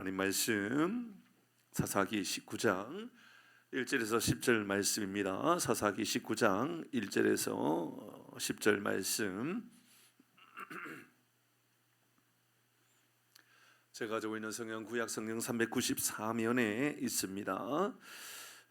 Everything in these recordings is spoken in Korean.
하나님 말씀 사사기 19장 1절에서 10절 말씀입니다. 사사기 19장 1절에서 10절 말씀, 제가 가지고 있는 성경 구약 성경 394면에 있습니다.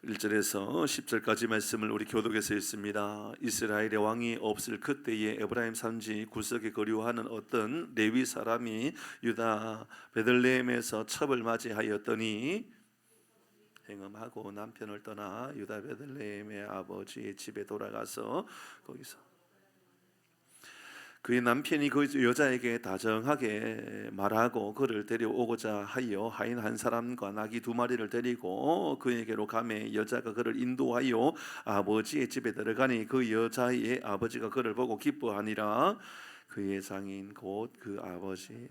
1절에서 10절까지 말씀을 우리 교독에서 읽습니다. 이스라엘의 왕이 없을 그때에 에브라임 산지 구석에 거류하는 어떤 레위 사람이 유다 베들레헴에서 첩을 맞이하였더니 행음하고 남편을 떠나 유다 베들레헴의 아버지의 집에 돌아가서 거기서 그의 남편이 그 여자에게 다정하게 말하고 그를 데려오고자 하여 하인 한 사람과 나귀 2마리를 데리고 그에게로 가매 여자가 그를 인도하여 아버지의 집에 들어가니 그 여자의 아버지가 그를 보고 기뻐하니라. 그의 장인 곧 그 아버지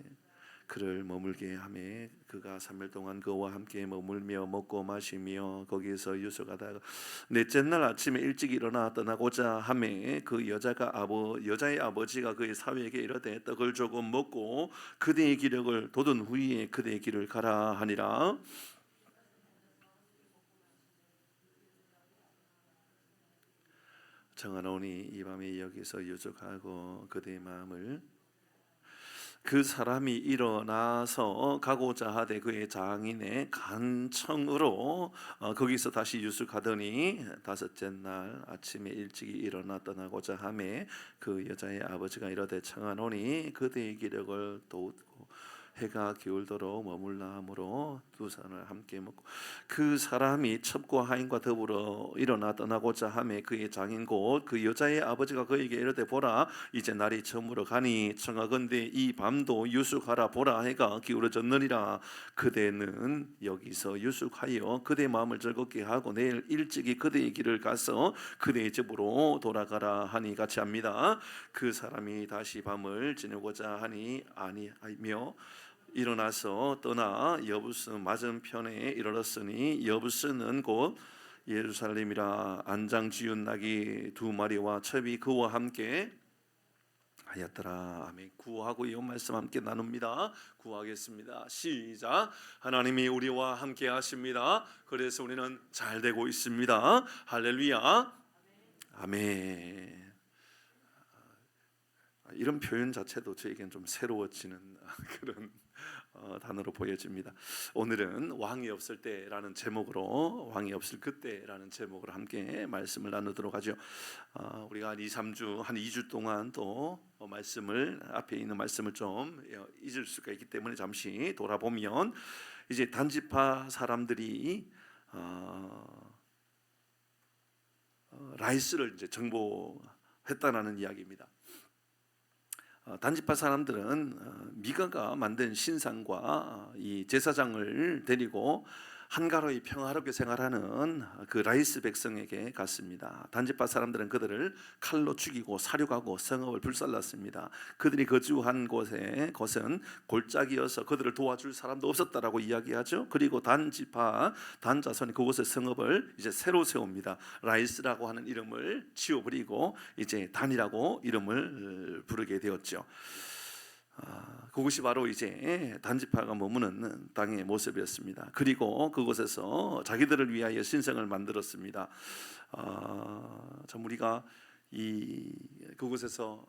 그를 머물게 하매 그가 3일 동안 그와 함께 머물며 먹고 마시며 거기서 유숙하다가 넷째 날 아침에 일찍 일어나 떠나고자 하매 그 여자의 아버지가 그의 사위에게 이르되 떡을 조금 먹고 그대의 기력을 돋은 후에 그대의 길을 가라 하니라. 정하노니 이 밤에 여기서 유숙하고 그대의 마음을 그 사람이 일어나서 가고자 하되 그의 장인의 간청으로 거기서 다시 유숙하더니 5째 날 아침에 일찍 일어나 떠나고자 하매 그 여자의 아버지가 이르되 청하노니 그대의 기력을 돋고 해가 기울도록 머물라 하므로 2산을 함께 먹고 그 사람이 첩과 하인과 더불어 일어나 떠나고자 하매 그의 장인 곧 그 여자의 아버지가 그에게 이르되 보라 이제 날이 저물어 가니 청하건대 이 밤도 유숙하라. 보라 해가 기울어졌느니라. 그대는 여기서 유숙하여 그대의 마음을 즐겁게 하고 내일 일찍이 그대의 길을 가서 그대의 집으로 돌아가라 하니 같이 합니다. 그 사람이 다시 밤을 지내고자 하니 아니하며 일어나서 떠나 여부스 맞은편에 이르렀으니 여부스는 곧 예루살렘이라. 안장 지은 나귀 2마리와 첩이 그와 함께 하였더라. 아멘. 구하고 이 말씀 함께 나눕니다. 구하겠습니다. 시작. 하나님이 우리와 함께 하십니다. 그래서 우리는 잘 되고 있습니다. 할렐루야. 아멘. 이런 표현 자체도 저에겐 좀 새로워지는 그런 단어로 보여집니다. 오늘은 왕이 없을 때라는 제목으로, 왕이 없을 그때라는 제목으로 함께 말씀을 나누도록 하죠. 우리가 한 2주 동안 또 말씀을, 앞에 있는 말씀을 좀 잊을 수가 있기 때문에 잠시 돌아보면 이제 단지파 사람들이 라이스를 이제 정복했다라는 이야기입니다. 단지파 사람들은 미가가 만든 신상과 이 제사장을 데리고 한가로이 평화롭게 생활하는 그 라이스 백성에게 갔습니다. 단지파 사람들은 그들을 칼로 죽이고 사륙하고 성읍을 불살랐습니다. 그들이 거주한 곳은 골짜기여서 그들을 도와줄 사람도 없었다라고 이야기하죠. 그리고 단자손이 그곳의 성읍을 이제 새로 세웁니다. 라이스라고 하는 이름을 지워버리고 이제 단이라고 이름을 부르게 되었죠. 그것이 바로 이제 단지파가 머무는 땅의 모습이었습니다. 그리고 그곳에서 자기들을 위하여 신성을 만들었습니다. 참 우리가 그곳에서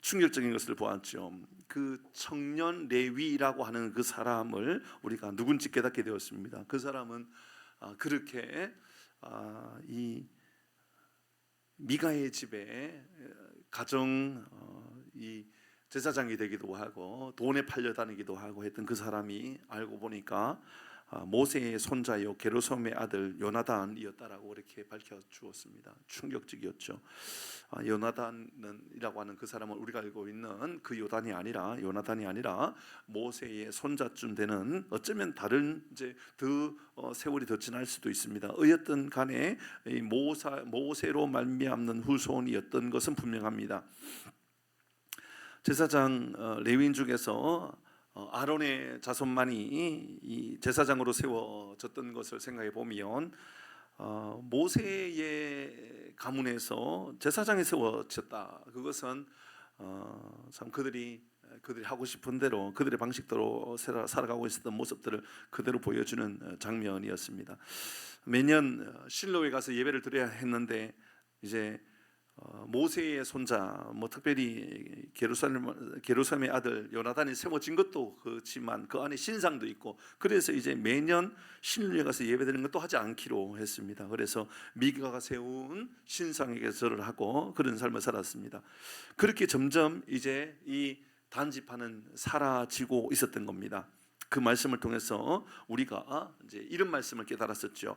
충격적인 것을 보았죠. 그 청년 레위라고 하는 그 사람을 우리가 누군지 깨닫게 되었습니다. 그 사람은 그렇게 이 미가의 집에 이 제사장이 되기도 하고 돈에 팔려 다니기도 하고 했던 그 사람이 알고 보니까 모세의 손자요 게르솜의 아들 요나단이었다라고 이렇게 밝혀 주었습니다. 충격적이었죠. 요나단이라고 하는 그 사람은 우리가 알고 있는 그 요나단이 아니라 모세의 손자쯤 되는, 어쩌면 다른 이제 세월이 더 지날 수도 있습니다. 어쨌든 간에 모세로 말미암는 후손이었던 것은 분명합니다. 제사장 레위인 중에서 아론의 자손만이 이 제사장으로 세워졌던 것을 생각해 보면 모세의 가문에서 제사장이 세워졌다. 그것은 참 그들이 그들이 하고 싶은 대로 그들의 방식대로 살아가고 있었던 모습들을 그대로 보여주는 장면이었습니다. 매년 실로에 가서 예배를 드려야 했는데 이제 모세의 손자 특별히 게르솜의 아들 요나단이 세워진 것도 그렇지만 그 안에 신상도 있고 그래서 이제 매년 실로에 가서 예배드리는 것도 하지 않기로 했습니다. 그래서 미가가 세운 신상에게 절을 하고 그런 삶을 살았습니다. 그렇게 점점 이제 이 단지파는 사라지고 있었던 겁니다. 그 말씀을 통해서 우리가 이제 이런 말씀을 깨달았었죠.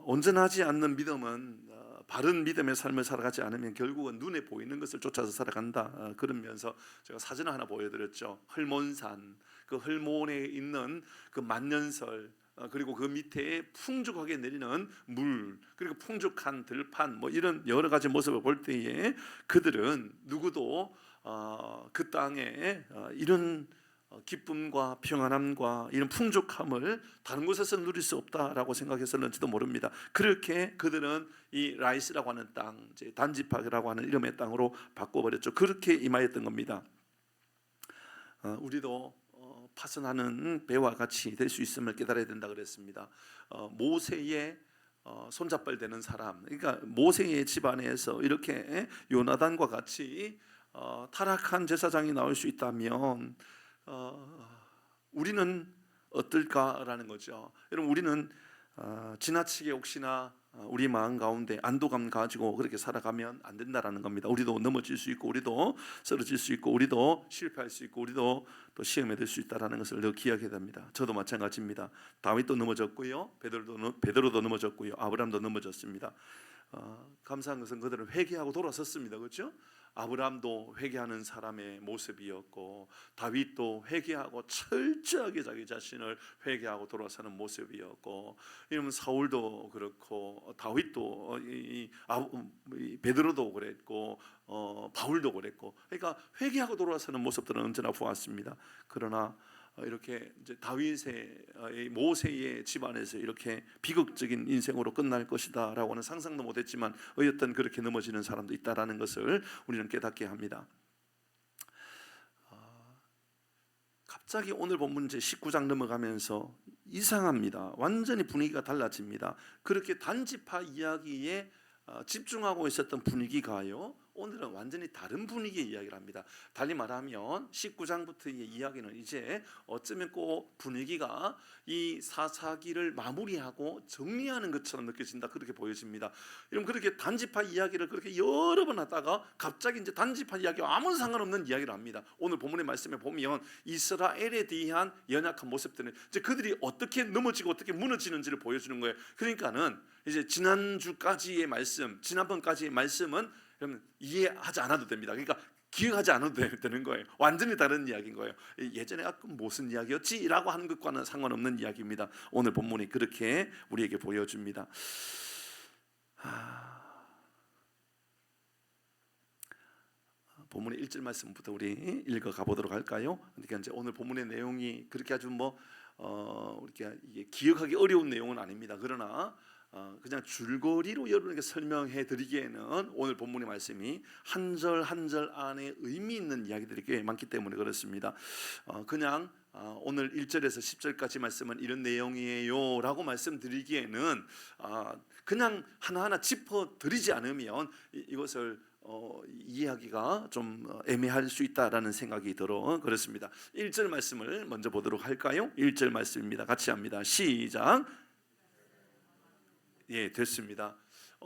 온전하지 않는 믿음은 바른 믿음의 삶을 살아가지 않으면 결국은 눈에 보이는 것을 쫓아서 살아간다. 그러면서 제가 사진을 하나 보여드렸죠. 헐몬산, 그 헐몬에 있는 그 만년설, 그리고 그 밑에 풍족하게 내리는 물, 그리고 풍족한 들판, 이런 여러 가지 모습을 볼 때에 그들은 누구도 그 땅에 이런 기쁨과 평안함과 이런 풍족함을 다른 곳에서 누릴 수 없다라고 생각했었는지도 모릅니다. 그렇게 그들은 이 라이스라고 하는 땅, 단지파라고 하는 이름의 땅으로 바꿔버렸죠. 그렇게 임하였던 겁니다. 우리도 파선하는 배와 같이 될 수 있음을 깨달아야 된다 그랬습니다. 모세의 손잡발 되는 사람, 그러니까 모세의 집안에서 이렇게 요나단과 같이 타락한 제사장이 나올 수 있다면 우리는 어떨까라는 거죠. 여러분, 우리는 지나치게 혹시나 우리 마음 가운데 안도감 가지고 그렇게 살아가면 안 된다라는 겁니다. 우리도 넘어질 수 있고, 우리도 쓰러질 수 있고, 우리도 실패할 수 있고, 우리도 또 시험에 들 수 있다라는 것을 늘 기억해야 됩니다. 저도 마찬가지입니다. 다윗도 넘어졌고요, 베드로도 넘어졌고요, 아브라함도 넘어졌습니다. 감사한 것은 그들은 회개하고 돌아섰습니다. 그렇죠? 아브라함도 회개하는 사람의 모습이었고, 다윗도 회개하고 철저하게 자기 자신을 회개하고 돌아서는 모습이었고, 이러면 사울도 그렇고, 다윗도 베드로도 그랬고, 바울도 그랬고, 그러니까 회개하고 돌아서는 모습들은 언제나 보았습니다. 그러나 이렇게 이제 다윗의 모세의 집안에서 이렇게 비극적인 인생으로 끝날 것이다라고는 상상도 못했지만 어쨌든 그렇게 넘어지는 사람도 있다라는 것을 우리는 깨닫게 합니다. 갑자기 오늘 본문 이제 19장 넘어가면서 이상합니다. 완전히 분위기가 달라집니다. 그렇게 단지파 이야기에 집중하고 있었던 분위기가요, 오늘은 완전히 다른 분위기의 이야기를 합니다. 달리 말하면 19장부터의 이야기는 이제 어쩌면 꼭 분위기가 이 사사기를 마무리하고 정리하는 것처럼 느껴진다, 그렇게 보여집니다. 여러분, 그렇게 단지파 이야기를 그렇게 여러 번 하다가 갑자기 이제 단지파 이야기와 아무 상관없는 이야기를 합니다. 오늘 본문의 말씀에 보면 이스라엘에 대한 연약한 모습들은 이제 그들이 어떻게 넘어지고 어떻게 무너지는지를 보여주는 거예요. 그러니까는 이제 지난주까지의 말씀, 지난번까지의 말씀은 여러분 이해하지 않아도 됩니다. 그러니까 기억하지 않아도 되는 거예요. 완전히 다른 이야기인 거예요. 예전에 무슨 이야기였지? 라고 하는 것과는 상관없는 이야기입니다. 오늘 본문이 그렇게 우리에게 보여줍니다. 본문의 1절 말씀부터 우리 읽어가 보도록 할까요? 그러니까 이제 오늘 본문의 내용이 그렇게 아주 우리가 기억하기 어려운 내용은 아닙니다. 그러나 그냥 줄거리로 여러분에게 설명해 드리기에는 오늘 본문의 말씀이 한 절 한 절 안에 의미 있는 이야기들이 꽤 많기 때문에 그렇습니다. 그냥 오늘 1절에서 10절까지 말씀은 이런 내용이에요 라고 말씀드리기에는 그냥 하나하나 짚어드리지 않으면 이것을 이해하기가 좀 애매할 수 있다라는 생각이 들어 그렇습니다. 1절 말씀을 먼저 보도록 할까요? 1절 말씀입니다. 같이 합니다. 시작. 예, 됐습니다.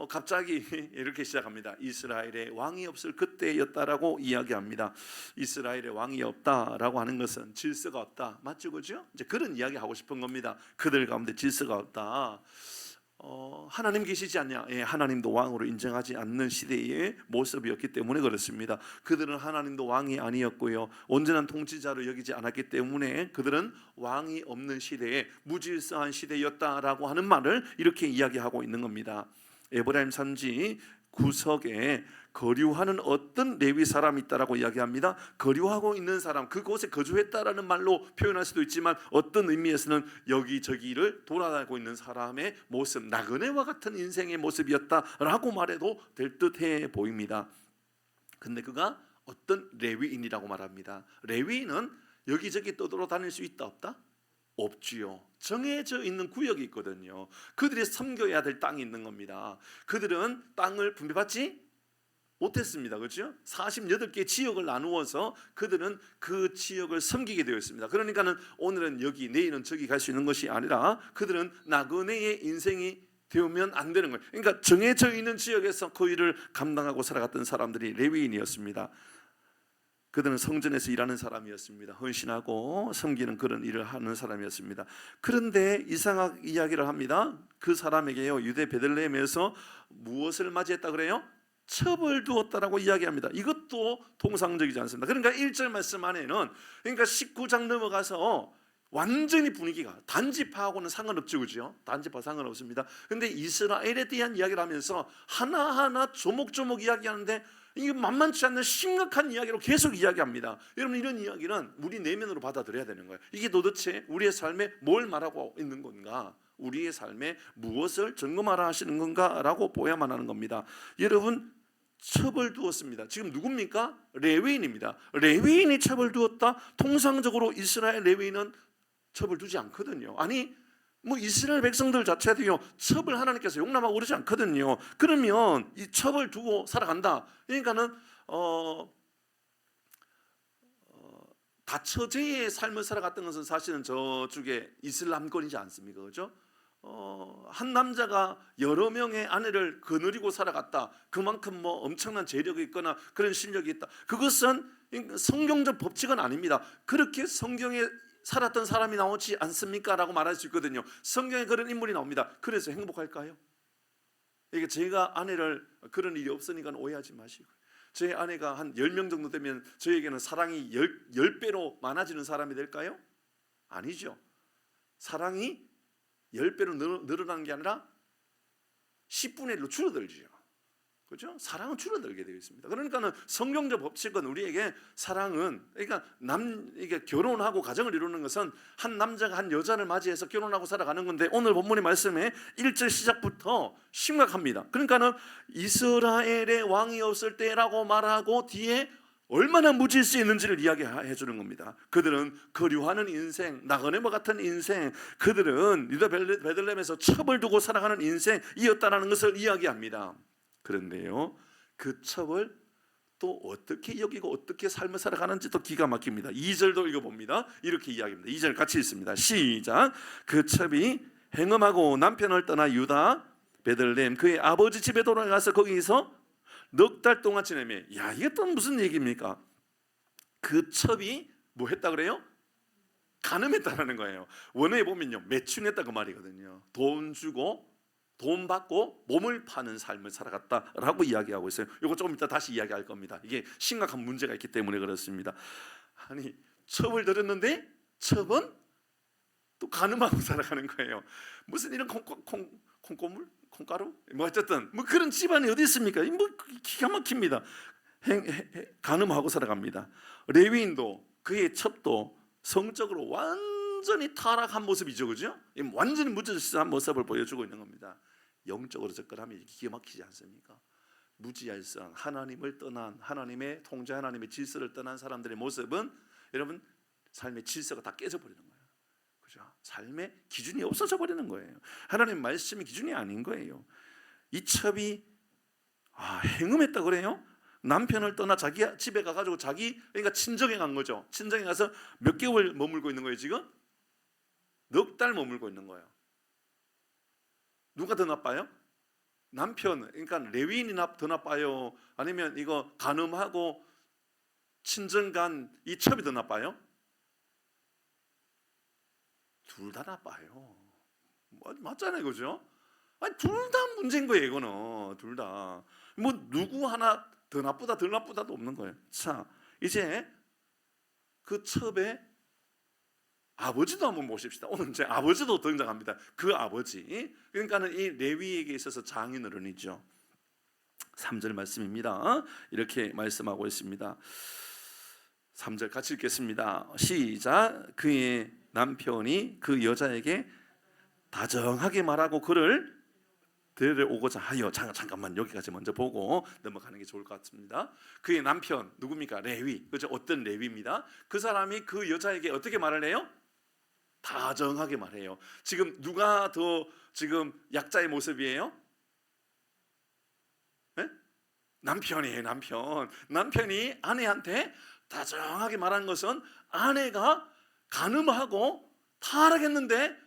갑자기 이렇게 시작합니다. 이스라엘에 왕이 없을 그때였다라고 이야기합니다. 이스라엘에 왕이 없다라고 하는 것은 질서가 없다, 맞죠, 그죠? 이제 그런 이야기 하고 싶은 겁니다. 그들 가운데 질서가 없다. 하나님 계시지 않냐? 예, 하나님도 왕으로 인정하지 않는 시대의 모습이었기 때문에 그렇습니다. 그들은 하나님도 왕이 아니었고요, 온전한 통치자로 여기지 않았기 때문에 그들은 왕이 없는 시대에 무질서한 시대였다라고 하는 말을 이렇게 이야기하고 있는 겁니다. 에브라임 산지 구석에 거류하는 어떤 레위 사람이 있다라고 이야기합니다. 거류하고 있는 사람, 그곳에 거주했다라는 말로 표현할 수도 있지만 어떤 의미에서는 여기저기를 돌아다니고 있는 사람의 모습, 나그네와 같은 인생의 모습이었다라고 말해도 될 듯해 보입니다. 근데 그가 어떤 레위인이라고 말합니다. 레위인은 여기저기 떠돌아다닐 수 있다 없다? 없지요. 정해져 있는 구역이 있거든요. 그들이 섬겨야 될 땅이 있는 겁니다. 그들은 땅을 분배받지 못했습니다. 그렇죠? 48개 지역을 나누어서 그들은 그 지역을 섬기게 되어 있습니다. 그러니까는 오늘은 여기, 내일은 저기 갈 수 있는 것이 아니라 그들은 나그네의 인생이 되면 안 되는 거예요. 그러니까 정해져 있는 지역에서 그 일을 감당하고 살아갔던 사람들이 레위인이었습니다. 그들은 성전에서 일하는 사람이었습니다. 헌신하고 섬기는 그런 일을 하는 사람이었습니다. 그런데 이상한 이야기를 합니다. 그 사람에게요, 유대 베들레헴에서 무엇을 맞이했다 그래요? 첩을 두었다라고 이야기합니다. 이것도 통상적이지 않습니다. 그러니까 1절 말씀 안에는, 그러니까 19장 넘어가서 완전히 분위기가 단지파하고는 상관없죠, 그죠? 단지파 상관없습니다. 근데 이스라엘에 대한 이야기를 하면서 하나하나 조목조목 이야기하는데 이게 만만치 않는 심각한 이야기로 계속 이야기합니다. 여러분, 이런 이야기는 우리 내면으로 받아들여야 되는 거예요. 이게 도대체 우리의 삶에 뭘 말하고 있는 건가? 우리의 삶에 무엇을 점검하라 하시는 건가라고 보야만 하는 겁니다. 여러분, 첩을 두었습니다. 지금 누굽니까? 레위인입니다. 레위인이 첩을 두었다? 통상적으로 이스라엘 레위인은 첩을 두지 않거든요. 아니, 뭐 이스라엘 백성들 자체도요, 첩을 하나님께서 용납하고 그러지 않거든요. 그러면 이 첩을 두고 살아간다. 그러니까는 다처제의 삶을 살아갔던 것은 사실은 저쪽에 이슬람권이지 않습니까? 그죠? 한 남자가 여러 명의 아내를 거느리고 살아갔다. 그만큼 뭐 엄청난 재력이 있거나 그런 실력이 있다. 그것은 성경적 법칙은 아닙니다. 그렇게 성경에 살았던 사람이 나오지 않습니까? 라고 말할 수 있거든요. 성경에 그런 인물이 나옵니다. 그래서 행복할까요? 이게 제가 아내를, 그런 일이 없으니까 오해하지 마시고, 제 아내가 한 10명 정도 되면 저에게는 사랑이 10배로 많아지는 사람이 될까요? 아니죠. 사랑이 10배로 늘어나는 게 아니라 10분의 1로 줄어들죠. 그렇죠? 사랑은 줄어들게 되어 있습니다. 그러니까는 성경적 법칙은 우리에게 사랑은, 그러니까 이게 결혼하고 가정을 이루는 것은 한 남자가 한 여자를 맞이해서 결혼하고 살아가는 건데, 오늘 본문의 말씀에 1절 시작부터 심각합니다. 그러니까는 이스라엘의 왕이 없을 때라고 말하고 뒤에 얼마나 무질서 있는지를 이야기해 주는 겁니다. 그들은 거류하는 인생, 나그네와 같은 인생, 그들은 유다 베들레헴에서 첩을 두고 살아가는 인생이었다는 것을 이야기합니다. 그런데요, 그 첩을 또 어떻게 여기고 어떻게 삶을 살아가는지 또 기가 막힙니다. 2절도 읽어봅니다. 이렇게 이야기합니다. 2절 같이 읽습니다. 시작. 그 첩이 행음하고 남편을 떠나 유다 베들레헴 그의 아버지 집에 돌아가서 거기서 넉 달 동안 지내며, 야, 이게 또 무슨 얘기입니까? 그 첩이 뭐 했다 그래요? 간음했다라는 거예요. 원어에 보면요, 매춘했다 그 말이거든요. 돈 주고 돈 받고 몸을 파는 삶을 살아갔다라고 이야기하고 있어요. 이거 조금 이따 다시 이야기할 겁니다. 이게 심각한 문제가 있기 때문에 그렇습니다. 아니, 첩을 들었는데 첩은 또 간음하고 살아가는 거예요. 무슨 이런 콩고물? 콩가루? 뭐 어쨌든 뭐 그런 집안이 어디 있습니까? 뭐 기가 막힙니다. 간음하고 살아갑니다. 레위인도 그의 첩도 성적으로 완전히 타락한 모습이죠, 그죠? 완전히 무질서한 모습을 보여주고 있는 겁니다. 영적으로 접근하면 기가 막히지 않습니까? 무지할성, 하나님을 떠난, 하나님의 통제, 하나님의 질서를 떠난 사람들의 모습은 여러분 삶의 질서가 다 깨져 버리는 거예요. 그죠? 삶의 기준이 없어져 버리는 거예요. 하나님 말씀이 기준이 아닌 거예요. 이 첩이 행음했다 그래요? 남편을 떠나 자기 집에 가가지고 그러니까 친정에 간 거죠. 친정에 가서 몇 개월 머물고 있는 거예요, 지금? 넉 달 머물고 있는 거예요. 누가 더 나빠요? 남편, 그러니까 레위인이 더 나빠요? 아니면 이거 간음하고 친정 간 이 첩이 더 나빠요? 둘 다 나빠요. 맞잖아요, 그죠? 아니, 둘 다 문제인 거예요, 이거는. 둘 다. 뭐 누구 하나 더 나쁘다, 덜 나쁘다도 없는 거예요. 자, 이제 그 첩의 아버지도 한번 모십시다. 오늘 이제 아버지도 등장합니다. 그 아버지, 그러니까는 이 레위에게 있어서 장인어른이죠. 3절 말씀입니다. 이렇게 말씀하고 있습니다. 3절 같이 읽겠습니다. 시작. 그의 남편이 그 여자에게 다정하게 말하고 그를 데려오고자 하여. 잠깐만 여기까지 먼저 보고 넘어가는 게 좋을 것 같습니다. 그의 남편 누굽니까? 레위. 그죠? 어떤 레위입니다. 그 사람이 그 여자에게 어떻게 말을 해요? 다정하게 말해요. 지금 누가 더 지금 약자의 모습이에요? 네? 남편이에요. 남편이 아내한테 다정하게 말한 것은 아내가 간음하고 타락했는데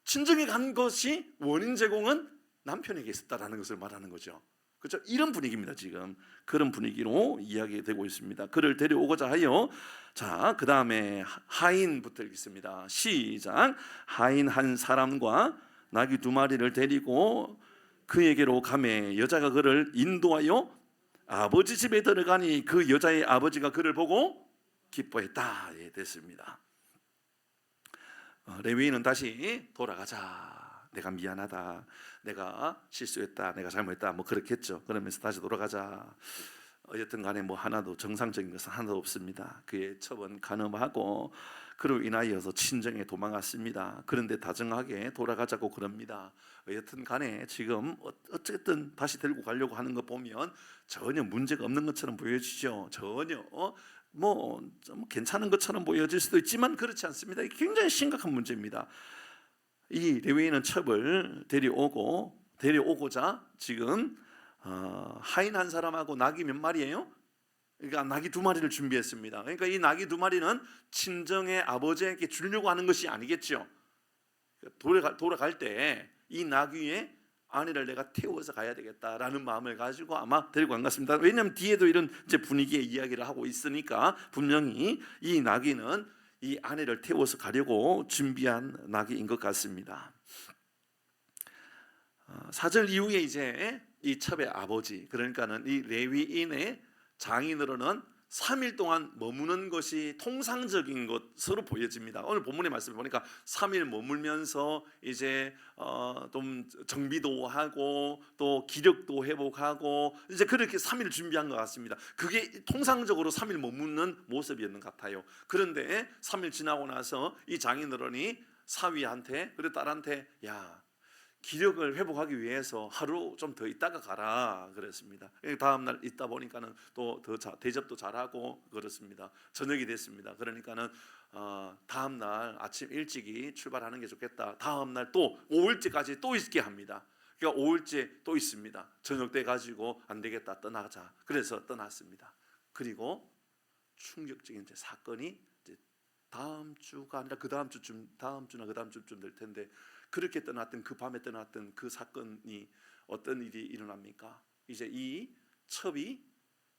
친정에 간 것이 원인 제공은 남편에게 있었다라는 것을 말하는 거죠. 그렇죠? 이런 분위기입니다. 지금 그런 분위기로 이야기되고 있습니다. 그를 데려오고자 하여. 자, 그 다음에 하인부터 읽겠습니다. 시작. 하인 한 사람과 나귀 2마리를 데리고 그에게로 가매 여자가 그를 인도하여 아버지 집에 들어가니 그 여자의 아버지가 그를 보고 기뻐했다. 예, 됐습니다. 레위인은 다시 돌아가자. 내가 미안하다. 내가 실수했다. 내가 잘못했다. 뭐 그렇겠죠. 그러면서 다시 돌아가자. 어쨌든 간에 뭐 하나도 정상적인 것은 하나도 없습니다. 그의 첩은 간음하고 그로 인하여서 친정에 도망갔습니다. 그런데 다정하게 돌아가자고 그럽니다. 여튼 간에 지금 어쨌든 다시 데리고 가려고 하는 거 보면 전혀 문제가 없는 것처럼 보여지죠. 전혀 뭐 괜찮은 것처럼 보여질 수도 있지만 그렇지 않습니다. 이게 굉장히 심각한 문제입니다. 이 레위인은 첩을 데려오고자 지금 하인 한 사람하고 나귀 몇 마리예요? 그러니까 나귀 2마리를 준비했습니다. 그러니까 이 나귀 2마리는 친정의 아버지에게 주려고 하는 것이 아니겠죠. 돌아갈 때 이 나귀에 아내를 내가 태워서 가야 되겠다라는 마음을 가지고 아마 데리고 간 것 같습니다. 왜냐하면 뒤에도 이런 이제 분위기의 이야기를 하고 있으니까 분명히 이 나귀는 이 아내를 태워서 가려고 준비한 나귀인 것 같습니다. 4절 이후에 이제 이 첩의 아버지, 그러니까는 이 레위인의 장인으로는 3일 동안 머무는 것이 통상적인 것으로 보여집니다. 오늘 본문의 말씀을 보니까 3일 머물면서 이제 좀 정비도 하고 또 기력도 회복하고 이제 그렇게 3일 준비한 것 같습니다. 그게 통상적으로 3일 머무는 모습이었는 것 같아요. 그런데 3일 지나고 나서 이 장인어른이 사위한테 그리고 딸한테 야, 기력을 회복하기 위해서 하루 좀 더 있다가 가라 그랬습니다. 다음 날 있다 보니까는 또 더 대접도 잘하고 그렇습니다. 저녁이 됐습니다. 그러니까는 다음 날 아침 일찍이 출발하는 게 좋겠다. 다음 날 또 5일째까지 또 있게 합니다. 그러니까 5일째 또 있습니다. 저녁 때 가지고 안 되겠다 떠나자. 그래서 떠났습니다. 그리고 충격적인 이제 사건이 이제 다음 주가 아니라 그 다음 주쯤, 다음 주나 그 다음 주쯤 될 텐데. 그렇게 떠났던 그 밤에 떠났던 그 사건이 어떤 일이 일어납니까? 이제 이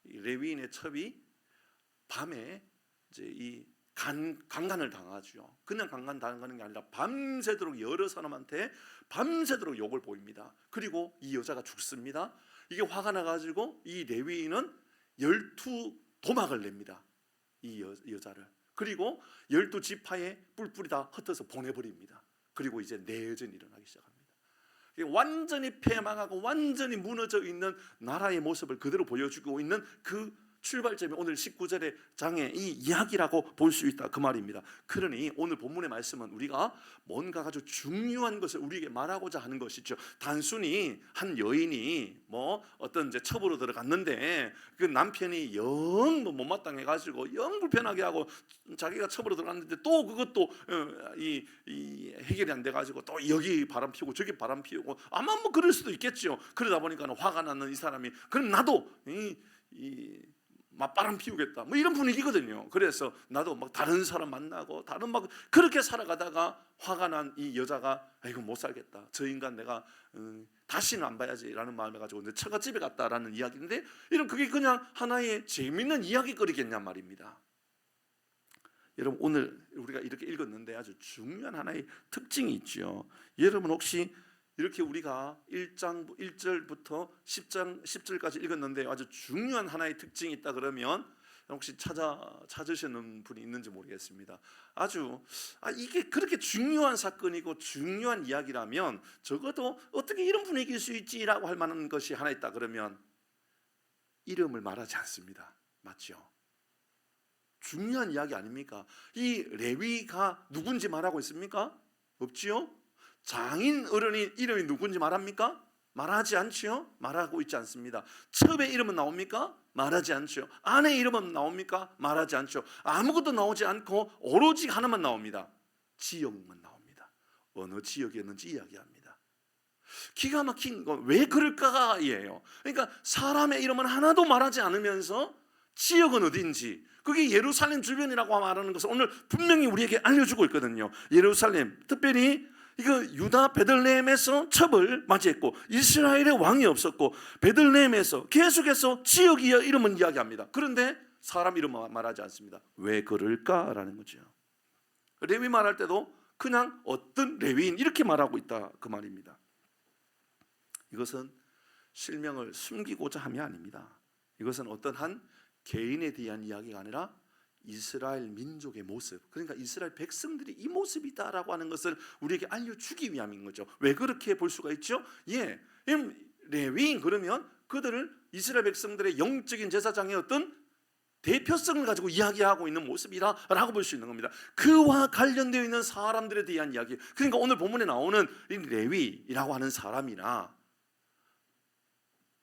레위인의 첩이 밤에 이제 이 강간을 당하죠. 그냥 강간 당하는 게 아니라 밤새도록 여러 사람한테 밤새도록 욕을 보입니다. 그리고 이 여자가 죽습니다. 이게 화가 나가지고 이 레위인은 12도막을 냅니다. 이 여자를. 그리고 12지파에 뿔뿔이 다 흩어서 보내버립니다. 그리고 이제 내전이 일어나기 시작합니다. 완전히 패망하고 완전히 무너져 있는 나라의 모습을 그대로 보여주고 있는 그 출발점이 오늘 19절의 장의 이 이야기라고 볼 수 있다 그 말입니다. 그러니 오늘 본문의 말씀은 우리가 뭔가 아주 중요한 것을 우리에게 말하고자 하는 것이죠. 단순히 한 여인이 뭐 어떤 이제 첩으로 들어갔는데 그 남편이 영 못마땅해 가지고 영 불편하게 하고 자기가 첩으로 들어갔는데 또 그것도 이 해결이 안 돼 가지고 또 여기 바람 피우고 저기 바람 피우고 아마 뭐 그럴 수도 있겠죠. 그러다 보니까 화가 나는 이 사람이 그럼 나도 막 바람 피우겠다 뭐 이런 분위기거든요. 그래서 나도 막 다른 사람 만나고 다른 막 그렇게 살아가다가 화가 난 이 여자가 이거 못 살겠다. 저 인간 내가 다시는 안 봐야지라는 마음을 가지고 내 처갓집에 갔다라는 이야기인데 이런 그게 그냥 하나의 재밌는 이야기거리겠냐 말입니다. 여러분 오늘 우리가 이렇게 읽었는데 아주 중요한 하나의 특징이 있죠. 여러분 혹시 이렇게 우리가 1절부터 10절까지 읽었는데 아주 중요한 하나의 특징이 있다 그러면 혹시 찾으시는 분이 있는지 모르겠습니다. 아주 이게 그렇게 중요한 사건이고 중요한 이야기라면 적어도 어떻게 이런 분위기일 수 있지라고 할 만한 것이 하나 있다 그러면 이름을 말하지 않습니다. 맞죠? 중요한 이야기 아닙니까? 이 레위가 누군지 말하고 있습니까? 없지요? 장인 어른이 이름이 누군지 말합니까? 말하지 않지요? 말하고 있지 않습니다. 첩의 이름은 나옵니까? 말하지 않죠. 아내의 이름은 나옵니까? 말하지 않죠. 아무것도 나오지 않고 오로지 하나만 나옵니다. 지역만 나옵니다. 어느 지역이었는지 이야기합니다. 기가 막힌 건 왜 그럴까예요. 그러니까 사람의 이름은 하나도 말하지 않으면서 지역은 어딘지, 그게 예루살렘 주변이라고 말하는 것을 오늘 분명히 우리에게 알려주고 있거든요. 예루살렘, 특별히 이거 유다 베들레헴에서 첩을 맞이했고 이스라엘의 왕이 없었고 베들레헴에서 계속해서 지역 이름은 이야기합니다. 그런데 사람 이름은 말하지 않습니다. 왜 그럴까라는 거죠. 레위 말할 때도 그냥 어떤 레위인 이렇게 말하고 있다 그 말입니다. 이것은 실명을 숨기고자 함이 아닙니다. 이것은 어떤 한 개인에 대한 이야기가 아니라 이스라엘 민족의 모습, 그러니까 이스라엘 백성들이 이 모습이다라고 하는 것을 우리에게 알려주기 위함인 거죠. 왜 그렇게 볼 수가 있죠? 레위인 그러면 그들을 이스라엘 백성들의 영적인 제사장의 어떤 대표성을 가지고 이야기하고 있는 모습이라고 볼 수 있는 겁니다. 그와 관련되어 있는 사람들에 대한 이야기. 그러니까 오늘 본문에 나오는 이 레위라고 하는 사람이나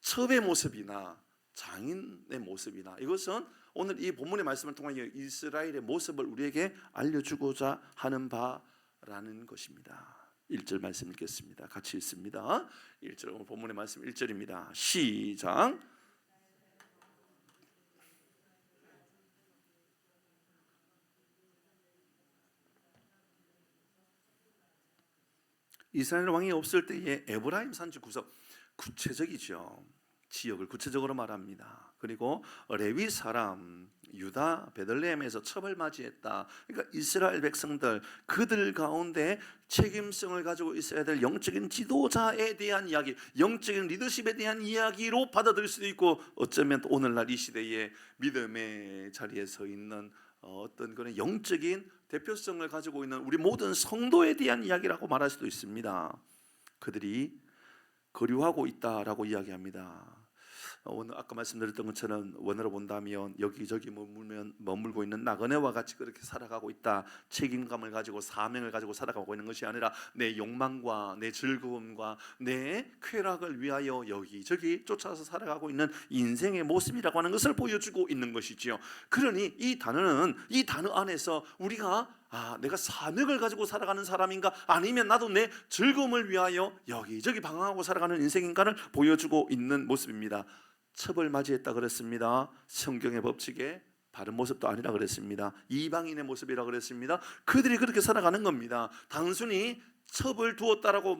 첩의 모습이나 장인의 모습이나 이것은 오늘 이 본문의 말씀을 통하여 이스라엘의 모습을 우리에게 알려주고자 하는 바라는 것입니다. 1절 말씀 읽겠습니다. 같이 읽습니다. 1절 오늘 본문의 말씀 1절입니다. 시작. 이스라엘 왕이 없을 때에 에브라임 산지 구석, 구체적이죠. 지역을 구체적으로 말합니다. 그리고 레위 사람 유다 베들레헴에서 첩을 맞이했다. 그러니까 이스라엘 백성들 그들 가운데 책임성을 가지고 있어야 될 영적인 지도자에 대한 이야기, 영적인 리더십에 대한 이야기로 받아들일 수도 있고, 어쩌면 오늘날 이 시대에 믿음의 자리에 서 있는 어떤 그런 영적인 대표성을 가지고 있는 우리 모든 성도에 대한 이야기라고 말할 수도 있습니다. 그들이 거류하고 있다라고 이야기합니다. 오늘 아까 말씀드렸던 것처럼 원어로 본다면 여기저기 머물고 있는 나그네와 같이 그렇게 살아가고 있다. 책임감을 가지고 사명을 가지고 살아가고 있는 것이 아니라 내 욕망과 내 즐거움과 내 쾌락을 위하여 여기저기 쫓아서 살아가고 있는 인생의 모습이라고 하는 것을 보여주고 있는 것이지요. 그러니 이 단어 안에서 우리가 내가 사명을 가지고 살아가는 사람인가, 아니면 나도 내 즐거움을 위하여 여기저기 방황하고 살아가는 인생인가를 보여주고 있는 모습입니다. 첩을 맞이했다 그랬습니다. 성경의 법칙에 바른 모습도 아니라 그랬습니다. 이방인의 모습이라 그랬습니다. 그들이 그렇게 살아가는 겁니다. 단순히 첩을 두었다라고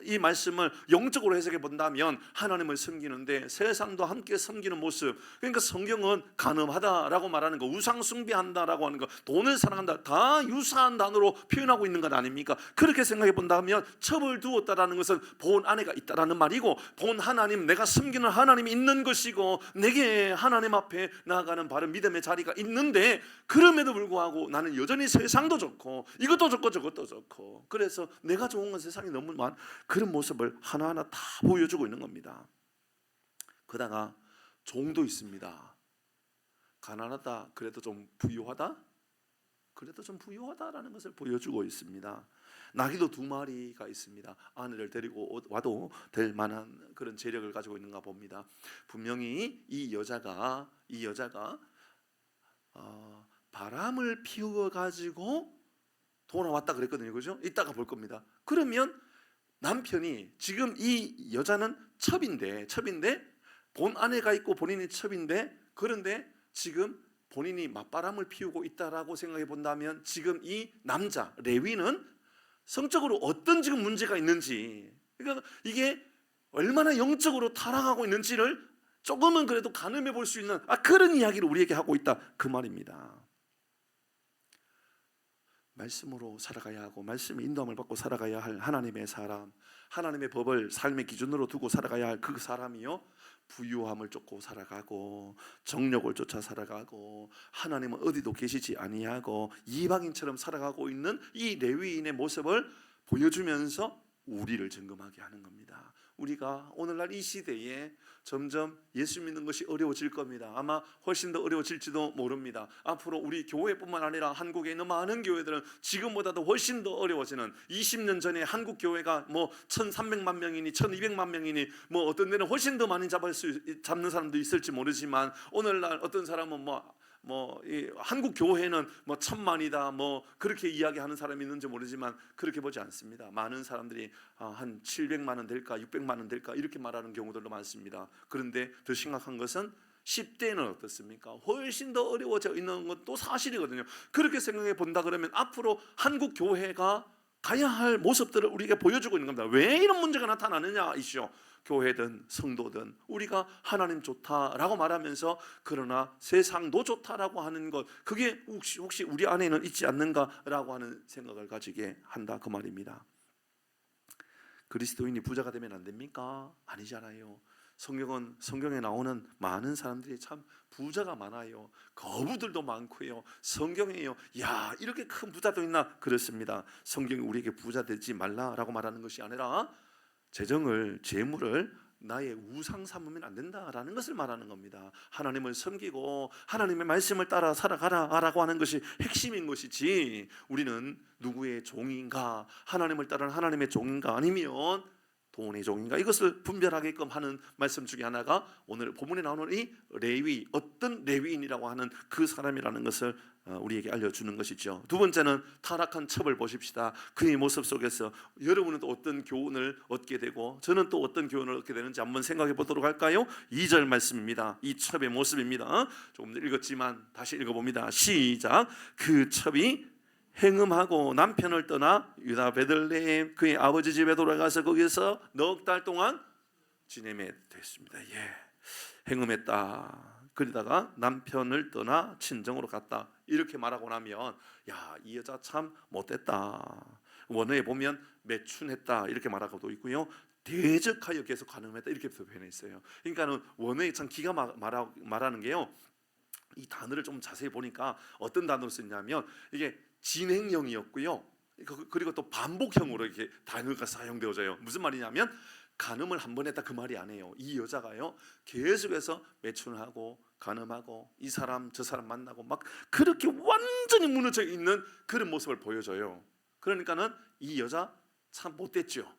이 말씀을 영적으로 해석해 본다면 하나님을 섬기는데 세상도 함께 섬기는 모습, 그러니까 성경은 간음하다라고 말하는 거, 우상 숭배한다라고 하는 거, 돈을 사랑한다, 다 유사한 단어로 표현하고 있는 것 아닙니까? 그렇게 생각해 본다면 첩을 두었다라는 것은 본 안에가 있다라는 말이고, 본 하나님, 내가 섬기는 하나님이 있는 것이고, 내게 하나님 앞에 나아가는 바른 믿음의 자리가 있는데, 그럼에도 불구하고 나는 여전히 세상도 좋고 이것도 좋고 저것도 좋고, 그래서 내가 좋은 건 세상에 너무 많은 그런 모습을 하나하나 다 보여주고 있는 겁니다. 그러다가 종도 있습니다. 가난하다 그래도 좀 부유하다? 그래도 좀 부유하다라는 것을 보여주고 있습니다. 나귀도 2마리가 있습니다. 아내를 데리고 와도 될 만한 그런 재력을 가지고 있는가 봅니다. 분명히 이 여자가 바람을 피워가지고 돌아왔다 그랬거든요. 그죠? 이따가 볼 겁니다. 그러면 남편이, 지금 이 여자는 첩인데 본 아내가 있고 본인이 첩인데, 그런데 지금 본인이 맞바람을 피우고 있다라고 생각해 본다면 지금 이 남자 레위는 성적으로 어떤 지금 문제가 있는지, 그러니까 이게 얼마나 영적으로 타락하고 있는지를 조금은 그래도 가늠해 볼 수 있는 그런 이야기를 우리에게 하고 있다 그 말입니다. 말씀으로 살아가야 하고 말씀의 인도함을 받고 살아가야 할 하나님의 사람, 하나님의 법을 삶의 기준으로 두고 살아가야 할 그 사람이요, 부유함을 쫓고 살아가고 정욕을 쫓아 살아가고 하나님은 어디도 계시지 아니하고 이방인처럼 살아가고 있는 이 레위인의 모습을 보여주면서 우리를 점검하게 하는 겁니다. 우리가 오늘날 이 시대에 점점 예수 믿는 것이 어려워질 겁니다. 아마 훨씬 더 어려워질지도 모릅니다. 앞으로 우리 교회뿐만 아니라 한국에 있는 많은 교회들은 지금보다도 훨씬 더 어려워지는, 20년 전에 한국 교회가 뭐 1,300만 명이니 1,200만 명이니 뭐 어떤 데는 훨씬 더 많이 잡는 사람도 있을지 모르지만, 오늘날 어떤 사람은 이 한국 교회는 뭐 1,000만이다 뭐 그렇게 이야기하는 사람이 있는지 모르지만, 그렇게 보지 않습니다. 많은 사람들이 한 700만 원 될까 600만 원 될까 이렇게 말하는 경우들도 많습니다. 그런데 더 심각한 것은 10대는 어떻습니까? 훨씬 더 어려워져 있는 것도 사실이거든요. 그렇게 생각해 본다 그러면 앞으로 한국 교회가 가야 할 모습들을 우리에게 보여주고 있는 겁니다. 왜 이런 문제가 나타나느냐 이시오. 교회든 성도든 우리가 하나님 좋다라고 말하면서, 그러나 세상도 좋다라고 하는 것, 그게 혹시 우리 안에는 있지 않는가라고 하는 생각을 가지게 한다 그 말입니다. 그리스도인이 부자가 되면 안 됩니까? 아니잖아요. 성경에 나오는 많은 사람들이 참 부자가 많아요. 거부들도 많고요. 성경에요, 야 이렇게 큰 부자도 있나? 그렇습니다. 성경이 우리에게 부자 되지 말라라고 말하는 것이 아니라 재물을 나의 우상 삼으면 안 된다라는 것을 말하는 겁니다. 하나님을 섬기고 하나님의 말씀을 따라 살아가라라고 하는 것이 핵심인 것이지, 우리는 누구의 종인가, 하나님을 따르는 하나님의 종인가, 아니면 돈의 종인가, 이것을 분별하게끔 하는 말씀 중에 하나가 오늘 본문에 나오는 이 레위, 어떤 레위인이라고 하는 그 사람이라는 것을 우리에게 알려주는 것이죠. 두 번째는 타락한 첩을 보십시다. 그의 모습 속에서 여러분은 또 어떤 교훈을 얻게 되고 저는 또 어떤 교훈을 얻게 되는지 한번 생각해 보도록 할까요? 2절 말씀입니다. 이 첩의 모습입니다. 조금 읽었지만 다시 읽어봅니다. 시작. 그 첩이 행음하고 남편을 떠나 유다 베들레헴 그의 아버지 집에 돌아가서 거기서 넉 달 동안 지내게 됐습니다. 행음했다. 그러다가 남편을 떠나 친정으로 갔다. 이렇게 말하고 나면, 야, 이 여자 참 못됐다. 원어에 보면 매춘했다 이렇게 말하고도 있고요. 대적하여 계속 간음했다 이렇게 표현해 있어요. 그러니까는 원어에 참 기가 말하는 게요. 이 단어를 좀 자세히 보니까 어떤 단어를 썼냐면, 이게 진행형이었고요. 그리고 또 반복형으로 이렇게 단어가 사용되어져요. 무슨 말이냐면, 간음을 한 번 했다 그 말이 아니에요. 이 여자가요 계속해서 매춘하고 간음하고 이 사람 저 사람 만나고 막 그렇게 완전히 무너져 있는 그런 모습을 보여줘요. 그러니까는 이 여자 참 못됐죠.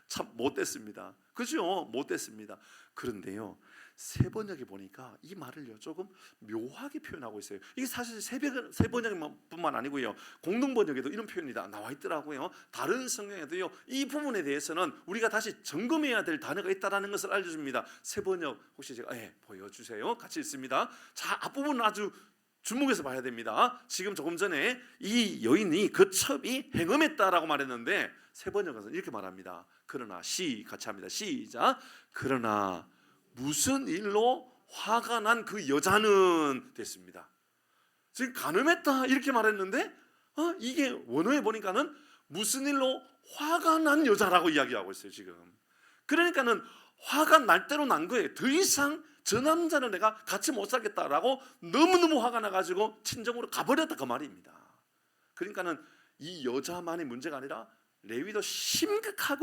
참 못됐습니다. 그죠? 못됐습니다. 그런데요, 세번역에 보니까 이 말을요 조금 묘하게 표현하고 있어요. 이게 사실 세번역뿐만 아니고요, 공동번역에도 이런 표현이 나와 있더라고요. 다른 성경에도요 이 부분에 대해서는 우리가 다시 점검해야 될 단어가 있다는 것을 알려줍니다. 세번역 혹시 제가 보여주세요. 같이 읽습니다. 자, 앞부분은 아주 주목해서 봐야 됩니다. 지금 조금 전에 이 여인이 그 첩이 행음했다라고 말했는데, 세번역에서는 이렇게 말합니다. 그러나 같이 합니다. 시작. 그러나 무슨 일로 화가 난 그 여자는 됐습니다. 지금 간음했다 이렇게 말했는데 이게 원어에 보니까는 무슨 일로 화가 난 여자라고 이야기하고 있어요 지금. 그러니까는 화가 날 대로 난 거예요. 더 이상 저 남자는 내가 같이 못 살겠다라고 너무너무 화가 나가지고 친정으로 가버렸다 그 말입니다. 그러니까는 이 여자만의 문제가 아니라 레위도 심각한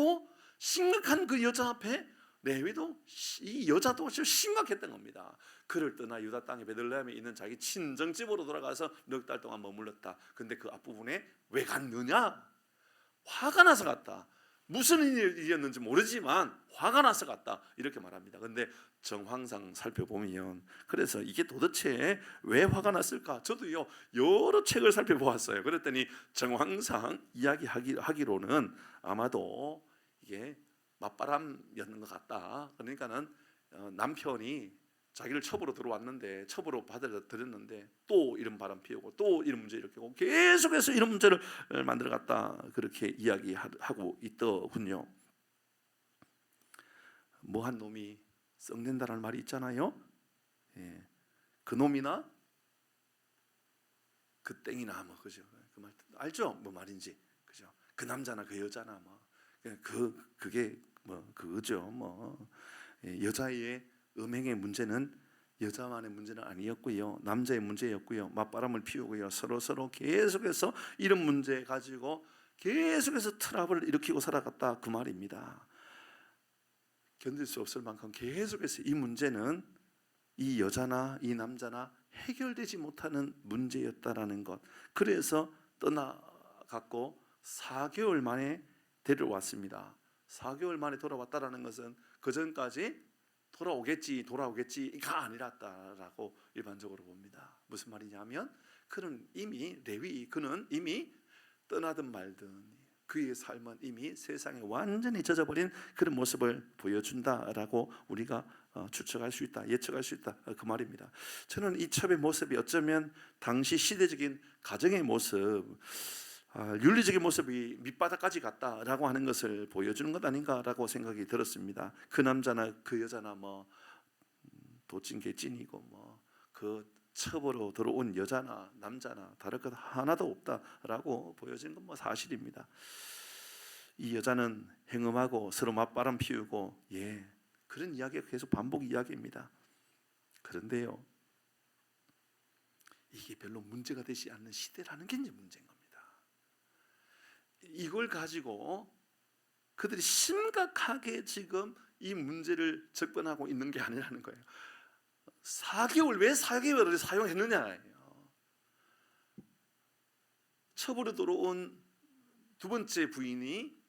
그 여자 앞에 레위도 이 여자도 심각했던 겁니다. 그를 떠나 유다 땅의 베들레헴에 있는 자기 친정집으로 돌아가서 넉 달 동안 머물렀다. 근데 그 앞부분에 왜 갔느냐? 화가 나서 갔다. 무슨 일이었는지 모르지만 화가 나서 갔다 이렇게 말합니다. 근데 정황상 살펴보면, 그래서 이게 도대체 왜 화가 났을까? 저도요 여러 책을 살펴보았어요. 그랬더니 정황상 이야기하기로는 아마도 이게 맞바람이었는 것 같다. 그러니까는 남편이 자기를 첩으로 들어왔는데, 첩으로 받아들였는데 또 이런 바람 피우고 또 이런 문제 일으키고 계속해서 이런 문제를 만들어 갔다, 그렇게 이야기하고 있더군요. 뭐한 놈이 썩낸다라는 말이 있잖아요. 그 놈이나 그 땡이나 뭐, 그죠? 그 말 알죠? 뭐 말인지, 그죠? 그 남자나 그 여자나 뭐 그게 뭐 그거죠. 뭐 여자의 음행의 문제는 여자만의 문제는 아니었고요, 남자의 문제였고요. 맞바람을 피우고요, 서로 계속해서 이런 문제 가지고 계속해서 트러블을 일으키고 살아갔다 그 말입니다. 견딜 수 없을 만큼 계속해서 이 문제는 이 여자나 이 남자나 해결되지 못하는 문제였다라는 것. 그래서 떠나갔고 4개월 만에 데려왔습니다. 4개월 만에 돌아왔다라는 것은 그 전까지 돌아오겠지가 아니랐다라고 일반적으로 봅니다. 무슨 말이냐면 그는 이미 떠나든 말든 그의 삶은 이미 세상에 완전히 젖어버린 그런 모습을 보여준다라고 우리가 추측할 수 있다, 예측할 수 있다 그 말입니다. 저는 이 첩의 모습이 어쩌면 당시 시대적인 가정의 모습, 윤리적인 모습이 밑바닥까지 갔다라고 하는 것을 보여주는 것 아닌가라고 생각이 들었습니다. 그 남자나 그 여자나 뭐 도찐개 찐이고 그 첩으로 들어온 여자나 남자나 다를 것 하나도 없다라고 보여지는 건 사실입니다. 이 여자는 행음하고 서로 맞바람 피우고 그런 이야기가 계속 반복 이야기입니다. 그런데요, 이게 별로 문제가 되지 않는 시대라는 게 이제 문제인 겁니다. 이걸 가지고 그들이 심각하게 지금 이 문제를 접근하고 있는 게 아니라는 거예요. 4개월, 왜 4개월을 사용했느냐예요. 첩으로 들어온 두 번째 부인이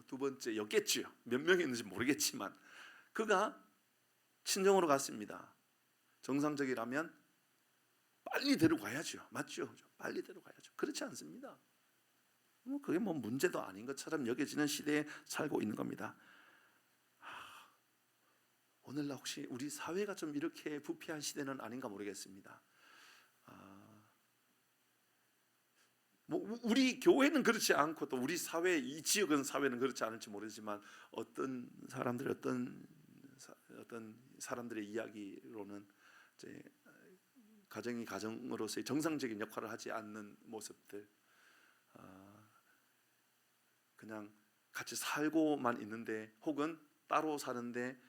두 번째였겠죠. 몇 명이었는지 모르겠지만 그가 친정으로 갔습니다. 정상적이라면 빨리 데려가야죠. 맞죠? 빨리 데려가야죠. 그렇지 않습니다. 그게 문제도 아닌 것처럼 여겨지는 시대에 살고 있는 겁니다. 오늘날 혹시 우리 사회가 좀 이렇게 부패한 시대는 아닌가 모르겠습니다. 우리 교회는 그렇지 않고 또 우리 사회, 이 지역은 사회는 그렇지 않을지 모르지만 어떤 사람들의 이야기로는 이제 가정이 가정으로서의 정상적인 역할을 하지 않는 모습들, 그냥 같이 살고만 있는데 혹은 따로 사는데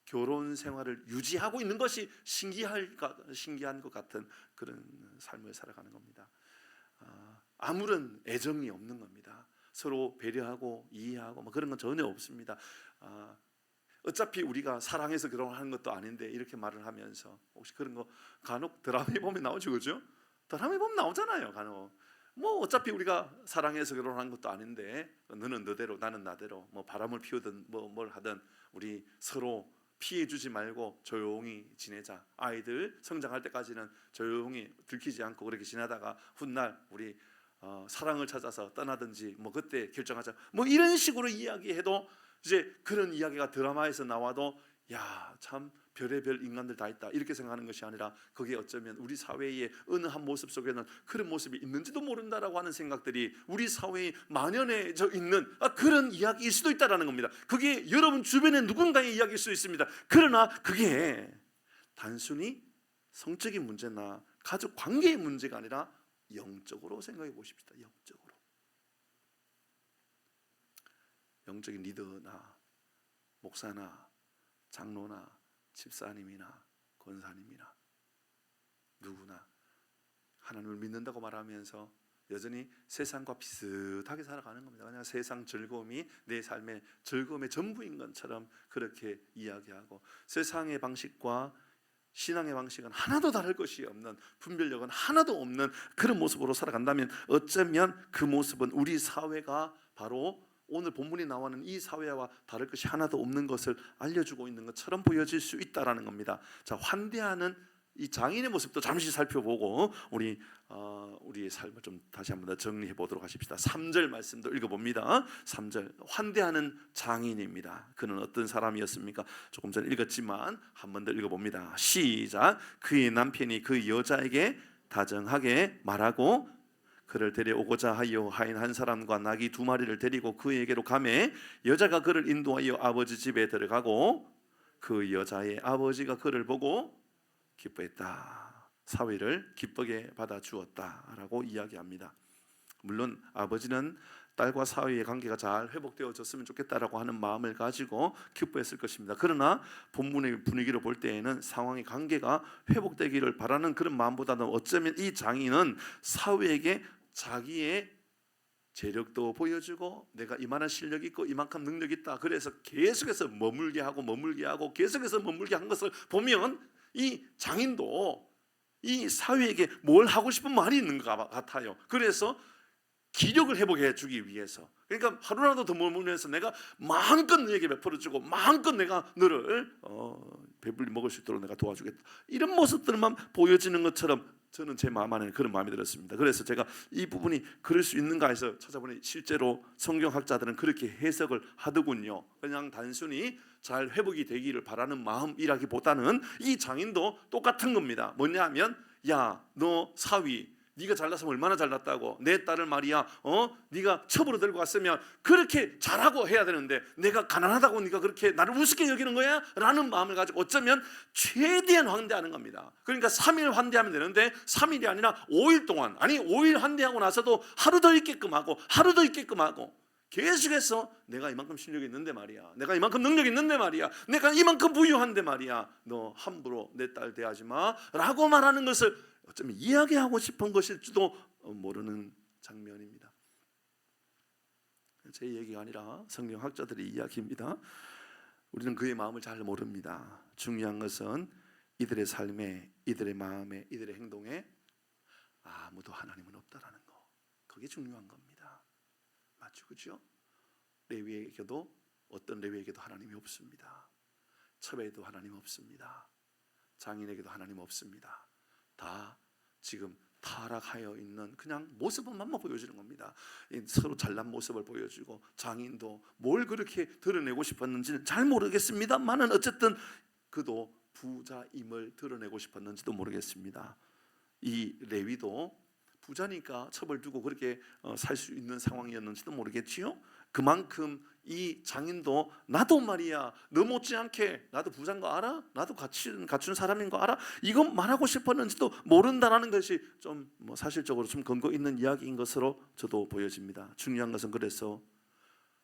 결혼 생활을 유지하고 있는 것이 신기한 것 같은 그런 삶을 살아가는 겁니다. 아무런 애정이 없는 겁니다. 서로 배려하고 이해하고 그런 건 전혀 없습니다. 어차피 우리가 사랑해서 결혼하는 것도 아닌데 이렇게 말을 하면서 혹시 그런 거 간혹 드라마에 보면 나오죠, 그죠? 드라마에 보면 나오잖아요, 간혹. 어차피 우리가 사랑해서 결혼한 것도 아닌데 너는 너대로 나는 나대로 바람을 피우든 뭘 하든 우리 서로 피해 주지 말고 조용히 지내자. 아이들 성장할 때까지는 조용히 들키지 않고 그렇게 지내다가 훗날 우리 사랑을 찾아서 떠나든지 그때 결정하자. 이런 식으로 이야기해도 이제 그런 이야기가 드라마에서 나와도 참 별의별 인간들 다 있다 이렇게 생각하는 것이 아니라 그게 어쩌면 우리 사회의 어느 한 모습 속에는 그런 모습이 있는지도 모른다라고 하는 생각들이 우리 사회에 만연해져 있는 그런 이야기일 수도 있다라는 겁니다. 그게 여러분 주변의 누군가의 이야기일 수 있습니다. 그러나 그게 단순히 성적인 문제나 가족 관계의 문제가 아니라 영적으로 생각해 보십시다. 영적인 리더나 목사나 장로나 집사님이나 권사님이나 누구나 하나님을 믿는다고 말하면서 여전히 세상과 비슷하게 살아가는 겁니다. 그냥 세상 즐거움이 내 삶의 즐거움의 전부인 것처럼 그렇게 이야기하고 세상의 방식과 신앙의 방식은 하나도 다를 것이 없는, 분별력은 하나도 없는 그런 모습으로 살아간다면 어쩌면 그 모습은 우리 사회가 바로 오늘 본문이 나오는 이 사회와 다를 것이 하나도 없는 것을 알려주고 있는 것처럼 보여질 수 있다라는 겁니다. 자, 환대하는 이 장인의 모습도 잠시 살펴보고 우리의 삶을 좀 다시 한번 더 정리해 보도록 하십시다. 3절 말씀도 읽어봅니다. 3절 환대하는 장인입니다. 그는 어떤 사람이었습니까? 조금 전에 읽었지만 한 번 더 읽어봅니다. 시작. 그의 남편이 그 여자에게 다정하게 말하고 그를 데려오고자 하여 하인 한 사람과 나귀 2마리를 데리고 그에게로 가매 여자가 그를 인도하여 아버지 집에 들어가고 그 여자의 아버지가 그를 보고 기뻐했다. 사위를 기쁘게 받아주었다라고 이야기합니다. 물론 아버지는 딸과 사위의 관계가 잘 회복되어졌으면 좋겠다라고 하는 마음을 가지고 기뻐했을 것입니다. 그러나 본문의 분위기를 볼 때에는 상황의 관계가 회복되기를 바라는 그런 마음보다는 어쩌면 이 장인은 사위에게 자기의 재력도 보여주고 내가 이만한 실력이 있고 이만큼 능력이 있다. 그래서 계속해서 머물게 하고 계속해서 머물게 한 것을 보면 이 장인도 이 사회에게 뭘 하고 싶은 말이 있는 것 같아요. 그래서 기력을 회복해 주기 위해서, 그러니까 하루라도 더 머물면서 내가 마음껏 너에게 베풀어주고 마음껏 내가 너를 배불리 먹을 수 있도록 내가 도와주겠다. 이런 모습들만 보여지는 것처럼 저는 제 마음 안에 그런 마음이 들었습니다. 그래서 제가 이 부분이 그럴 수 있는가 해서 찾아보니 실제로 성경학자들은 그렇게 해석을 하더군요. 그냥 단순히 잘 회복이 되기를 바라는 마음이라기보다는 이 장인도 똑같은 겁니다. 뭐냐면, 야, 너 사위, 네가 잘났으면 얼마나 잘났다고. 내 딸을 말이야, 네가 첩으로 들고 갔으면 그렇게 잘하고 해야 되는데 내가 가난하다고 네가 그렇게 나를 우습게 여기는 거야? 라는 마음을 가지고 어쩌면 최대한 환대하는 겁니다. 그러니까 3일 환대하면 되는데 3일이 아니라 5일 동안, 아니 5일 환대하고 나서도 하루 더 있게끔 하고 하루 더 있게끔 하고 계속해서 내가 이만큼 실력이 있는데 말이야, 내가 이만큼 능력이 있는데 말이야, 내가 이만큼 부유한데 말이야, 너 함부로 내 딸 대하지 마 라고 말하는 것을 어쩌면 이야기하고 싶은 것일지도 모르는 장면입니다. 제 얘기가 아니라 성경학자들의 이야기입니다. 우리는 그의 마음을 잘 모릅니다. 중요한 것은 이들의 삶에, 이들의 마음에, 이들의 행동에 아무도 하나님은 없다라는 거, 그게 중요한 겁니다. 맞죠? 그죠? 레위에게도, 어떤 레위에게도 하나님이 없습니다. 첩에도 하나님 없습니다. 장인에게도 하나님 없습니다. 다 지금 타락하여 있는 그냥 모습만 보여주는 겁니다. 서로 잘난 모습을 보여주고, 장인도 뭘 그렇게 드러내고 싶었는지는 잘 모르겠습니다만은 어쨌든 그도 부자임을 드러내고 싶었는지도 모르겠습니다. 이 레위도 부자니까 첩을 두고 그렇게 살 수 있는 상황이었는지도 모르겠지요. 그만큼 이 장인도 나도 말이야, 너 못지않게 나도 부자인 거 알아? 나도 갖춘 사람인 거 알아? 이건 말하고 싶었는지도 모른다라는 것이 좀 사실적으로 좀 근거 있는 이야기인 것으로 저도 보여집니다. 중요한 것은 그래서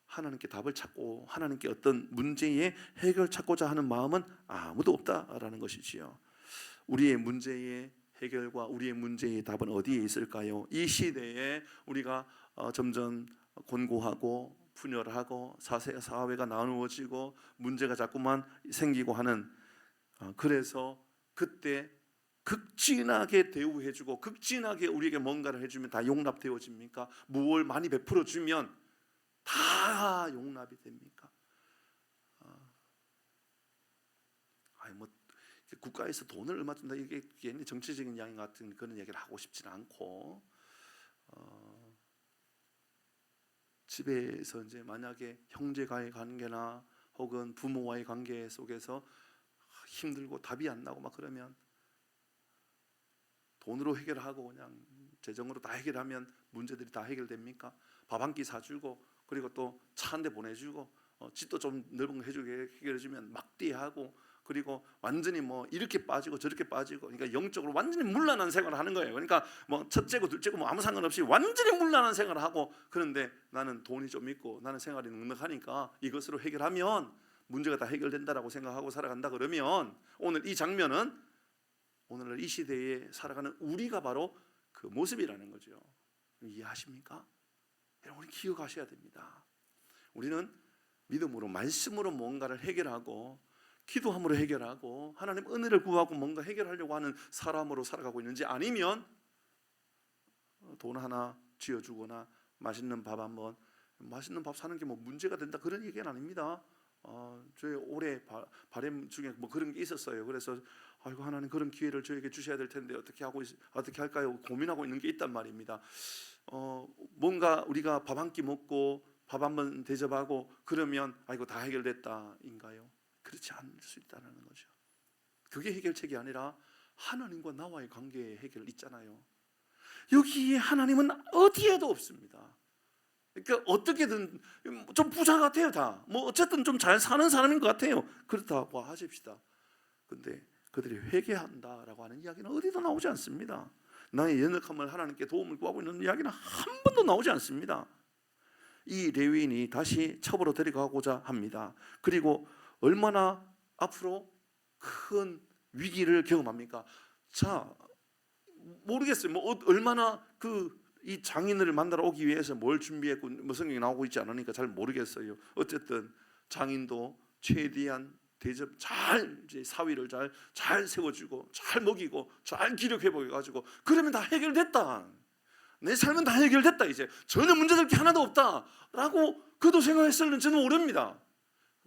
하나님께 답을 찾고 하나님께 어떤 문제의 해결을 찾고자 하는 마음은 아무도 없다라는 것이지요. 우리의 문제의 해결과 우리의 문제의 답은 어디에 있을까요? 이 시대에 우리가 점점 곤고하고 분열하고 사회가 나누어지고 문제가 자꾸만 생기고 하는, 그래서 그때 극진하게 대우해주고 극진하게 우리에게 뭔가를 해주면 다 용납되어집니까? 무엇을 많이 베풀어주면 다 용납이 됩니까? 국가에서 돈을 얼마 준다, 이게 괜히 정치적인 이야기 같은 그런 얘기를 하고 싶지는 않고, 집에서 이제 만약에 형제와의 관계나 혹은 부모와의 관계 속에서 힘들고 답이 안 나고 막 그러면 돈으로 해결하고 그냥 재정으로 다 해결하면 문제들이 다 해결됩니까? 밥 한 끼 사주고, 그리고 또 차 한 대 보내주고, 집도 좀 넓은 거 해결해주면 막대하고, 그리고 완전히 이렇게 빠지고 저렇게 빠지고, 그러니까 영적으로 완전히 문란한 생활을 하는 거예요. 그러니까 첫째고 둘째고 아무 상관없이 완전히 문란한 생활을 하고, 그런데 나는 돈이 좀 있고 나는 생활이 넉넉하니까 이것으로 해결하면 문제가 다 해결된다라고 생각하고 살아간다. 그러면 오늘 이 장면은 오늘날 이 시대에 살아가는 우리가 바로 그 모습이라는 거죠. 이해하십니까? 여러분, 우리 기억하셔야 됩니다. 우리는 믿음으로, 말씀으로 뭔가를 해결하고 기도함으로 해결하고 하나님 은혜를 구하고 뭔가 해결하려고 하는 사람으로 살아가고 있는지, 아니면 돈 하나 쥐어주거나 맛있는 밥 사는 게 문제가 된다, 그런 얘기는 아닙니다. 저희 올해 바람 중에 그런 게 있었어요. 그래서 아이고, 하나님 그런 기회를 저에게 주셔야 될 텐데 어떻게 할까요? 고민하고 있는 게 있단 말입니다. 뭔가 우리가 밥 한 끼 먹고 밥 한 번 대접하고 그러면 아이고 다 해결됐다인가요? 그렇지 않을 수 있다는 거죠. 그게 해결책이 아니라 하나님과 나와의 관계의 해결 있잖아요. 여기에 하나님은 어디에도 없습니다. 그러니까 어떻게든 좀 부자 같아요. 다 어쨌든 좀 잘 사는 사람인 것 같아요. 그렇다고 하십시다. 근데 그들이 회개한다라고 하는 이야기는 어디도 나오지 않습니다. 나의 연약함을 하나님께 도움을 구하고 있는 이야기는 한 번도 나오지 않습니다. 이 레위인이 다시 첩으로 데려가고자 합니다. 그리고 얼마나 앞으로 큰 위기를 경험합니까? 자, 모르겠어요. 얼마나 이 장인을 만나러 오기 위해서 뭘 준비했고 뭐 성경이 나오고 있지 않으니까 잘 모르겠어요. 어쨌든 장인도 최대한 대접 잘 이제 사위를 잘 세워주고 잘 먹이고 잘 기력 회복해 가지고 그러면 다 해결됐다. 내 삶은 다 해결됐다. 이제 전혀 문제될 게 하나도 없다라고 그도 생각했을는 저는 모릅니다.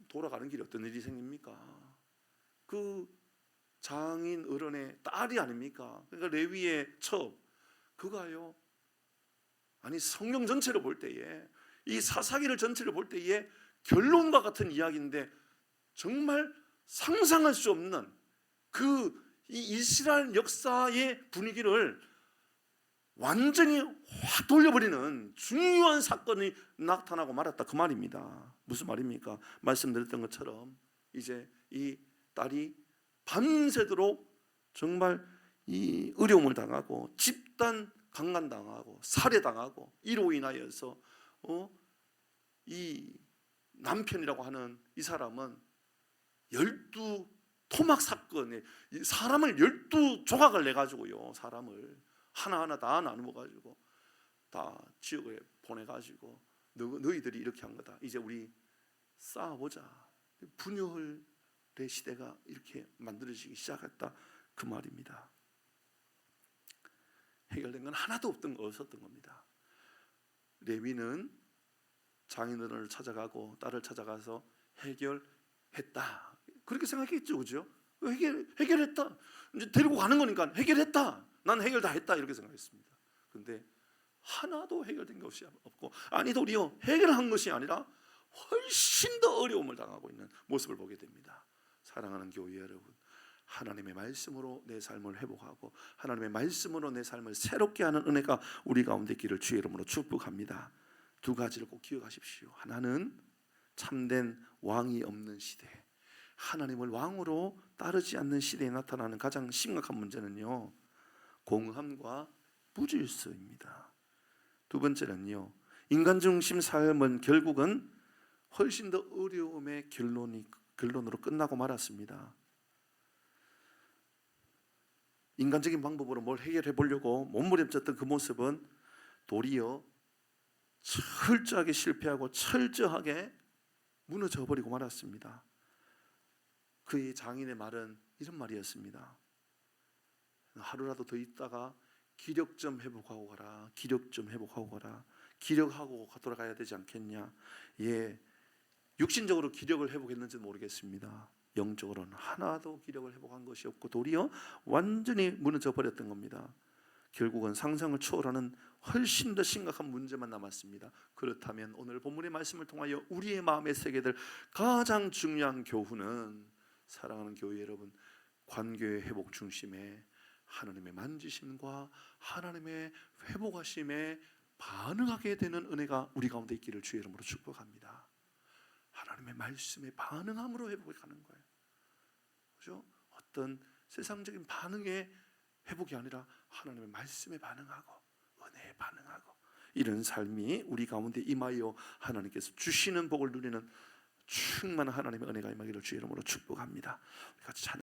돌아가는 길에 어떤 일이 생깁니까? 그 장인 어른의 딸이 아닙니까? 그러니까 레위의 첩 그가요. 아니 성경 전체를 볼 때에 이 사사기를 전체를 볼 때에 결론과 같은 이야기인데 정말 상상할 수 없는 이 이스라엘 역사의 분위기를 완전히 확 돌려버리는 중요한 사건이 나타나고 말았다 그 말입니다. 무슨 말입니까? 말씀드렸던 것처럼 이제 이 딸이 밤새도록 정말 이 어려움을 당하고 집단 강간당하고 살해당하고 이로 인하여서 이 남편이라고 하는 이 사람은 12 토막 사건에 사람을 12조각을 내가지고요, 사람을 하나하나 다 나누어가지고 다 지역에 보내가지고 너희들이 이렇게 한 거다. 이제 우리 싸워보자. 분열의 시대가 이렇게 만들어지기 시작했다 그 말입니다. 해결된 건 하나도 없었던 겁니다. 레위는 장인어른을 찾아가고 딸을 찾아가서 해결했다 그렇게 생각했죠, 그죠? 해결했다. 이제 데리고 가는 거니까 해결했다. 난 해결 다 했다 이렇게 생각했습니다. 그런데 하나도 해결된 것이 없고, 아니 도리어 해결한 것이 아니라 훨씬 더 어려움을 당하고 있는 모습을 보게 됩니다. 사랑하는 교회 여러분, 하나님의 말씀으로 내 삶을 회복하고 하나님의 말씀으로 내 삶을 새롭게 하는 은혜가 우리 가운데 있기를 주의 이름으로 축복합니다. 두 가지를 꼭 기억하십시오. 하나는 참된 왕이 없는 시대, 하나님을 왕으로 따르지 않는 시대에 나타나는 가장 심각한 문제는요, 공함과 무질서입니다. 두 번째는요, 인간 중심 삶은 결국은 훨씬 더 어려움의 결론으로 끝나고 말았습니다. 인간적인 방법으로 뭘 해결해 보려고 몸부림쳤던 그 모습은 도리어 철저하게 실패하고 철저하게 무너져 버리고 말았습니다. 그의 장인의 말은 이런 말이었습니다. 하루라도 더 있다가 기력 좀 회복하고 가라. 기력 좀 회복하고 가라. 기력하고 돌아가야 되지 않겠냐. 예, 육신적으로 기력을 회복했는지는 모르겠습니다. 영적으로는 하나도 기력을 회복한 것이 없고 도리어 완전히 무너져 버렸던 겁니다. 결국은 상상을 초월하는 훨씬 더 심각한 문제만 남았습니다. 그렇다면 오늘 본문의 말씀을 통하여 우리의 마음에 새게 될 가장 중요한 교훈은, 사랑하는 교회 여러분, 관계의 회복 중심에 하나님의 만지심과 하나님의 회복하심에 반응하게 되는 은혜가 우리 가운데 있기를 주의 이름으로 축복합니다. 하나님의 말씀에 반응함으로 회복이 가는 거예요. 그죠? 어떤 세상적인 반응에 회복이 아니라 하나님의 말씀에 반응하고 은혜에 반응하고 이런 삶이 우리 가운데 임하여 하나님께서 주시는 복을 누리는 충만한 하나님의 은혜가 임하기를 주의 이름으로 축복합니다. 같이 찬양